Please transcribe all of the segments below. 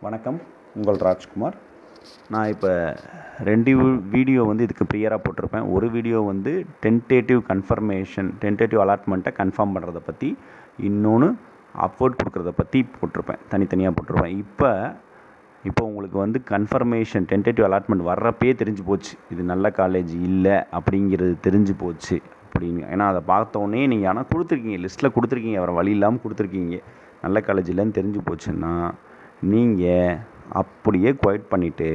வணக்கம், உங்கள் ராஜ்குமார். நான் இப்போ 2 வீடியோ இதுக்கு ப்ரியராக போட்டிருப்பேன். ஒரு வீடியோ டென்டேட்டிவ் அலாட்மெண்ட்டை கன்ஃபார்ம் பண்ணுறதை பற்றி, இன்னொன்று அப்வர்ட் கொடுக்குறத பற்றி போட்டிருப்பேன், தனித்தனியாக போட்டிருப்பேன். இப்போ உங்களுக்கு கன்ஃபர்மேஷன் டென்டேட்டிவ் அலாட்மெண்ட் வர்றப்பே தெரிஞ்சு போச்சு, இது நல்ல காலேஜ் இல்லை அப்படிங்கிறது தெரிஞ்சு போச்சு அப்படின்னு. ஏன்னா அதை பார்த்தோன்னே நீங்கள் ஆனால் கொடுத்துருக்கீங்க, லிஸ்ட்டில் கொடுத்துருக்கீங்க, வேறு வழி இல்லாமல் கொடுத்துருக்கீங்க, நல்ல காலேஜ் இல்லைன்னு தெரிஞ்சு போச்சுன்னா நீங்கள் அப்படியே குவைட் பண்ணிவிட்டு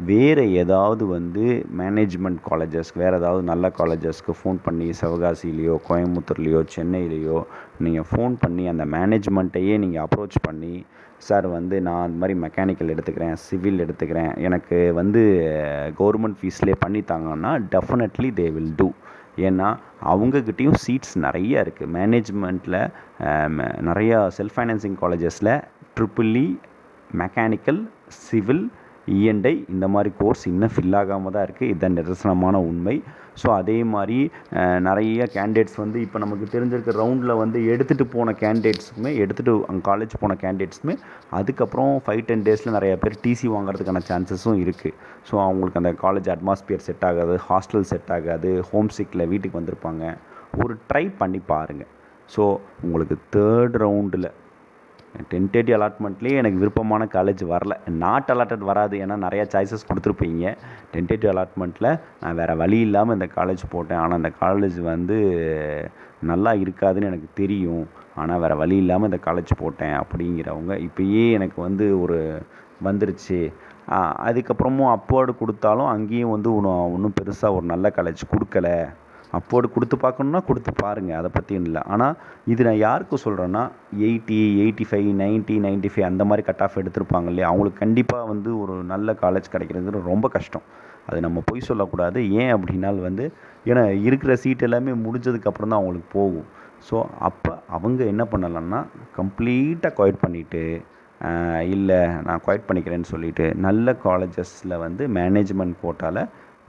வேறு ஏதாவது மேனேஜ்மெண்ட் காலேஜஸ்க்கு, வேறு ஏதாவது நல்ல காலேஜஸ்க்கு ஃபோன் பண்ணி, சிவகாசிலேயோ கோயம்புத்தூர்லேயோ சென்னையிலையோ நீங்கள் ஃபோன் பண்ணி அந்த மேனேஜ்மெண்ட்டையே நீங்கள் அப்ரோச் பண்ணி, சார் நான் அந்த மாதிரி மெக்கானிக்கல் எடுத்துக்கிறேன், சிவில் எடுத்துக்கிறேன், எனக்கு கவர்மெண்ட் ஃபீஸ்லேயே பண்ணித்தாங்கன்னா டெஃபினெட்லி தே வில் டூ. ஏன்னா அவங்கக்கிட்டேயும் சீட்ஸ் நிறைய இருக்குது. மேனேஜ்மெண்ட்டில் நிறையா செல்ஃப் ஃபைனான்சிங் காலேஜஸில் ட்ரிபிள்இ, மெக்கானிக்கல், சிவில், இஎன்ஐ இந்த மாதிரி கோர்ஸ் இன்னும் ஃபில் ஆகாமல் தான் இருக்குது. இதுதான் நிதர்சனமான உண்மை. ஸோ அதே மாதிரி நிறைய கேண்டிடேட்ஸ் இப்போ நமக்கு தெரிஞ்சிருக்க ரவுண்டில் எடுத்துகிட்டு போன கேண்டிடேட்ஸுக்குமே, அங்கே காலேஜ் போன கேண்டிடேட்ஸுமே அதுக்கப்புறம் 5-10 டேஸில் நிறைய பேர் டிசி வாங்குறதுக்கான சான்சஸும் இருக்குது. ஸோ அவங்களுக்கு அந்த காலேஜ் அட்மாஸ்பியர் செட் ஆகாது, ஹாஸ்டல் செட் ஆகாது, ஹோம் சிக்கில் வீட்டுக்கு வந்திருப்பாங்க. ஒரு ட்ரை பண்ணி பாருங்கள். ஸோ உங்களுக்கு 3rd ரவுண்டில் டென்டேட்டிவ் அலாட்மெண்ட்லேயே எனக்கு விருப்பமான காலேஜ் வரல, நாட் அலாட்டட் வராது, ஏன்னா நிறையா சாய்ஸஸ் கொடுத்துருப்பீங்க. டென்டேட்டிவ் அலாட்மெண்ட்டில் நான் வேறு வழி இல்லாமல் இந்த காலேஜ் போட்டேன், ஆனால் அந்த காலேஜ் நல்லா இருக்காதுன்னு எனக்கு தெரியும், ஆனால் வேறு வழி இல்லாமல் இந்த காலேஜ் போட்டேன் அப்படிங்கிறவங்க இப்போயே எனக்கு ஒரு வந்துருச்சு. அதுக்கப்புறமும் அப்போர்டு கொடுத்தாலும் அங்கேயும் ஒன்றும் பெருசாக ஒரு நல்ல காலேஜ் கொடுக்கல. அப்போர்டு கொடுத்து பார்க்கணுன்னா கொடுத்து பாருங்கள், அதை பற்றியும் இல்லை. ஆனால் இது நான் யாருக்கு சொல்கிறேன்னா 80, 85, 90, 95 அந்த மாதிரி கட் ஆஃப் எடுத்திருப்பாங்க இல்லையா, அவங்களுக்கு கண்டிப்பாக ஒரு நல்ல காலேஜ் கிடைக்கிறது ரொம்ப கஷ்டம். அது நம்ம பொய் சொல்லக்கூடாது. ஏன் அப்படின்னால் ஏன்னா இருக்கிற சீட் எல்லாமே முடிஞ்சதுக்கப்புறம் தான் அவங்களுக்கு போகும். ஸோ அப்போ அவங்க என்ன பண்ணலான்னா கம்ப்ளீட்டாக குவைட் பண்ணிவிட்டு, இல்லை நான் குவைட் பண்ணிக்கிறேன்னு சொல்லிவிட்டு நல்ல காலேஜஸில் மேனேஜ்மெண்ட் கோட்டாவில்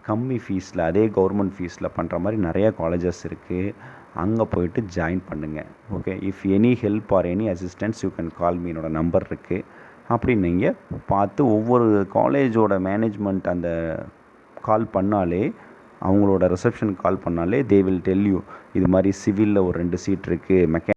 கம்மி ஃபீஸில், அதே கவர்மெண்ட் ஃபீஸில் பண்ணுற மாதிரி நிறையா காலேஜஸ் இருக்குது. அங்கே போய்ட்டு ஜாயின் பண்ணுங்கள். Okay, if any help or any assistance you can call me, என்னோடய நம்பர் இருக்குது. அப்படி நீங்கள் பார்த்து ஒவ்வொரு காலேஜோட மேனேஜ்மெண்ட் அந்த கால் பண்ணாலே, அவங்களோட ரிசப்ஷனுக்கு கால் பண்ணாலே தே வில் டெல் யூ, இது மாதிரி சிவிலில் ஒரு 2 சீட் இருக்குது,